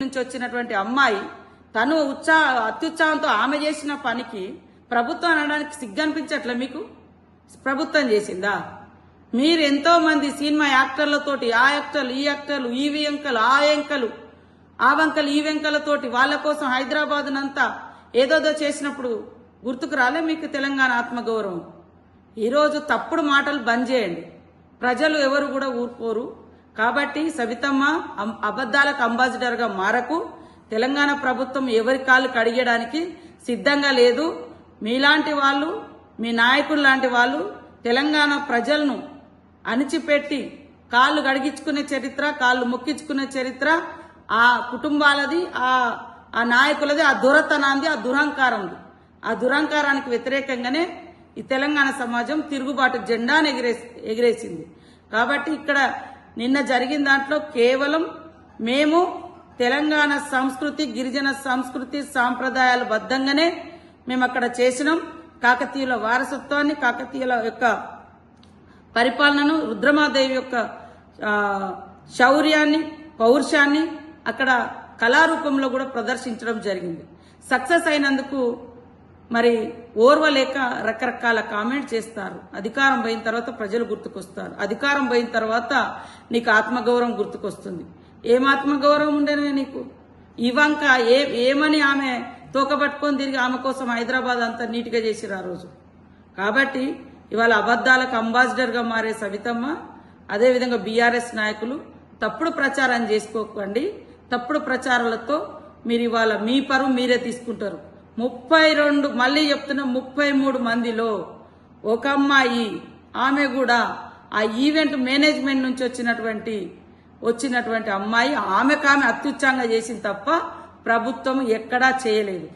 నుంచి వచ్చినటువంటి అమ్మాయి తను అత్యుత్సాహంతో ఆమె చేసిన పనికి ప్రభుత్వం అనడానికి సిగ్గనిపించట్లే మీకు? ప్రభుత్వం చేసిందా? మీరు ఎంతో మంది సినిమా యాక్టర్లతోటి ఆ యాక్టర్లు ఈ యాక్టర్లు ఈ వెంకలు ఆ వెంకలు ఆ వంకలు ఈ వెంకలతోటి వాళ్ళ కోసం హైదరాబాద్ నంతా ఏదోదో చేసినప్పుడు గుర్తుకు రాలే మీకు తెలంగాణ ఆత్మగౌరవం? ఈరోజు తప్పుడు మాటలు బంద్ చేయండి. ప్రజలు ఎవరు కూడా ఊరుకోరు. కాబట్టి సవితమ్మ అబద్దాలకు అంబాసిడర్ గా మారకు. తెలంగాణ ప్రభుత్వం ఎవరి కాళ్ళు కడిగడానికి సిద్ధంగా లేదు. మీలాంటి వాళ్ళు, మీ నాయకులు లాంటి వాళ్ళు తెలంగాణ ప్రజలను అణిచిపెట్టి కాళ్ళు గడిగించుకునే చరిత్ర, కాళ్ళు మొక్కించుకునే చరిత్ర ఆ కుటుంబాలది, ఆ నాయకులది, ఆ దొరతనాంది, ఆ దురహంకారంది. ఆ దురహంకారానికి వ్యతిరేకంగానే ఈ తెలంగాణ సమాజం తిరుగుబాటు జెండాను ఎగిరేసింది. కాబట్టి ఇక్కడ నిన్న జరిగిన దాంట్లో కేవలం మేము తెలంగాణ సంస్కృతి, గిరిజన సంస్కృతి సాంప్రదాయాల బద్దంగానే మేము అక్కడ చేసినాం. కాకతీయుల వారసత్వాన్ని, కాకతీయుల యొక్క పరిపాలనను, రుద్రమాదేవి యొక్క శౌర్యాన్ని, పౌరుషాన్ని అక్కడ కళారూపంలో కూడా ప్రదర్శించడం జరిగింది. సక్సెస్ అయినందుకు మరి ఓర్వలేక రకరకాల కామెంట్ చేస్తారు. అధికారం పోయిన తర్వాత ప్రజలు గుర్తుకొస్తారు. అధికారం పోయిన తర్వాత నీకు ఆత్మగౌరవం గుర్తుకొస్తుంది. ఏం ఆత్మగౌరవం ఉండేనే నీకు? ఇవంక ఏమని ఆమె తోకబట్టుకొని తిరిగి ఆమె కోసం హైదరాబాద్ అంతా నీట్గా చేసిరు ఆ రోజు. కాబట్టి ఇవాళ అబద్దాలకు అంబాసిడర్ గా మారే సవితమ్మ, అదేవిధంగా బీఆర్ఎస్ నాయకులు తప్పుడు ప్రచారం చేసుకోకండి. తప్పుడు ప్రచారాలతో మీరు ఇవాళ మీ పరువు మీరే తీసుకుంటారు. 32 మళ్ళీ చెప్తున్నా, 33 మందిలో ఒక అమ్మాయి, ఆమె కూడా ఆ ఈవెంట్ మేనేజ్మెంట్ నుంచి వచ్చినటువంటి అమ్మాయి, ఆమె అత్యుత్సాహంగా చేసింది తప్ప ప్రభుత్వం ఎక్కడా చేయలేదు.